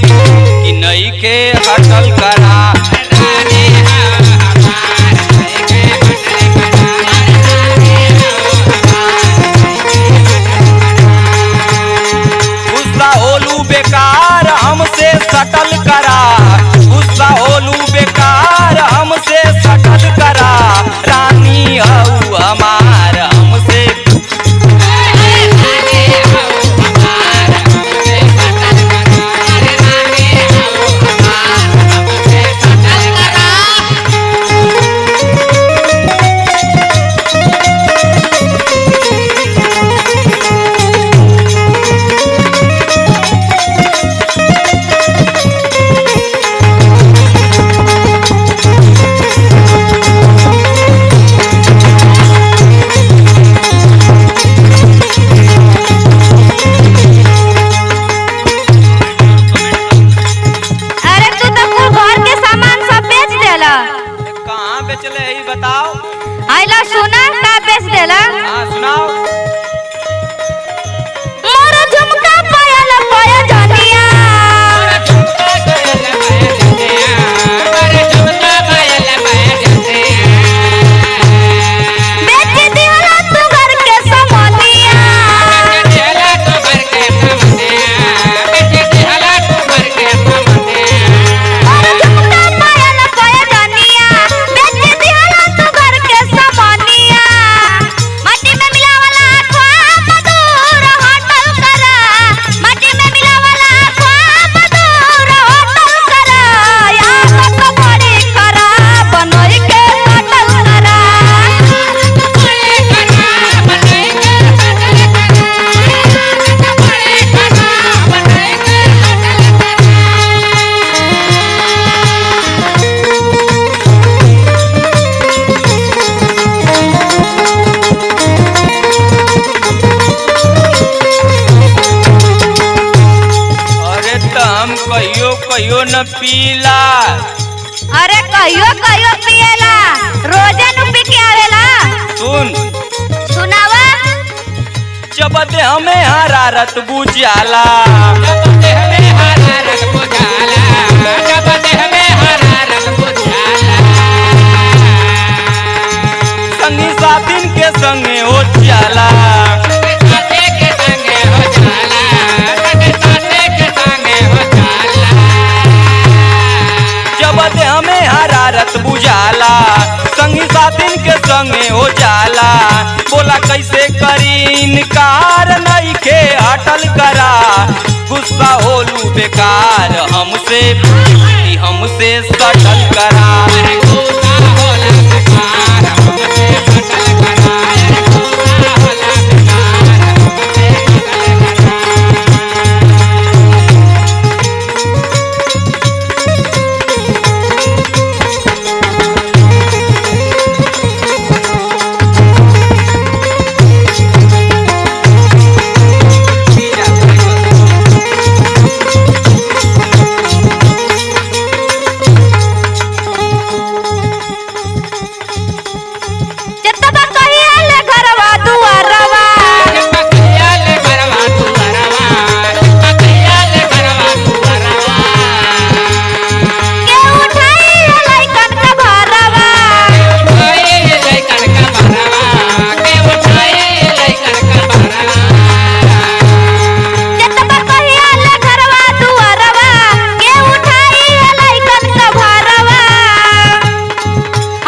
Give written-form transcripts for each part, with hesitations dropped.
कि नहीं के हटल करा। गुस्सा होलू बेकार हमसे सटल करा, गुस्सा होलू बेकार हमसे सटल करा, रानी हऊ हमार हमसे। बताओ आइला सुना का बेच देला। हाँ सुनाओ। मोरा झुमका पायल पाया जानिया, मोरा झुमका पायल पाया जानिया, मोरा झुमका पायल पाया जानिया। बेच दिहला तू घर के सामानिया, बेच दिहला तू घर के सामानिया, बेच दिहला तू घर के सामानिया। मोरा झुमका पायल पाया जानिया, बेच दिहला तू घर के सामानिया। माटी में मिलावला ख्वाब मधुर होटल करा, माटी में मिलावला ख्वाब मधुर होटल करा, याद तो बड़ी करा बनई के होटल करा। बड़े करा बनाए के होटल करा, बड़े करा बनाए के होटल अरे तो हम कहियो कहियो न पीला। अरे कहियो कहियो पिएला, रोजे नु पी के आवेला। सुन सुनावा। जब दे हमें हरारत बुझाला, जब देह में हरारत बुझाला, जब देह में हरारत बुझाला। संगी साथिन के संगे हो जाला, साथे के संगे हो जाला, साथे के संगे हो जाला। जब दे हमें हरारत बुझाला, संगी साथिन के संगे हो जाला। बोला कैसे करी इनकार नहीं के हटल करा, गुस्सा होलू बेकार हमसे कि हमसे सटल करा। अरे गुस्सा होला बेकार हमसे सटल करा, अरे गुस्सा होला बेकार हमसे सटल करा। जतबा कहिया ले घरवा दुआरवा, पकैया ले घरवा दुआरवा, पकैया ले घरवा दुआरवा। के उठाई लइकन का भरवा, उठाए लइकन का भरवा, के उठाए लइकन का भरवा। जतबा कहिया ले घरवा दुआरवा, के उठाई लइकन का भरवा।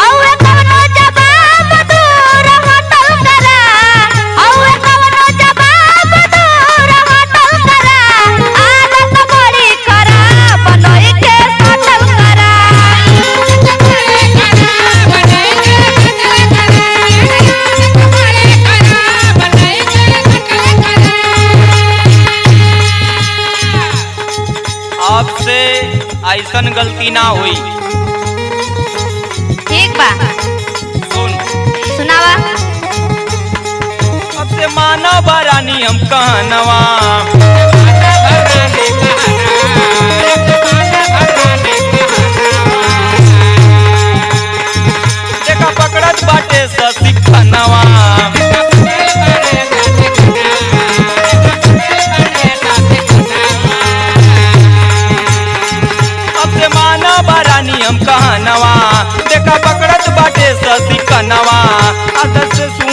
औए कवनो जवाब दूर होटल करा, औए कवनो जवाब दूर होटल करा, आदत बड़ी करा बनई के होटल करा। बड़े करा बनाए के होटल करा, बड़े करा बनाए के होटल करा। आपसे ऐसन गलती ना हुई। ठीक बा। सुन सुनावा। अब से माना बारानी हम कहनवा, माना भराने कहना, माना भराने कहना। देखा पकड़त बाटे ससी खनवा।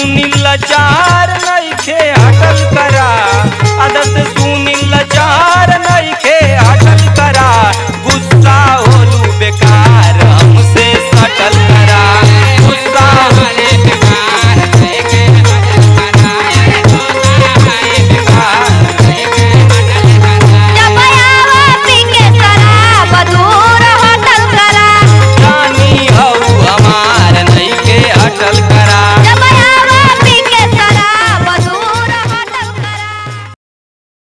सुनील लाचार नइखे हटल करा आदत से सुनील लाचार नइखे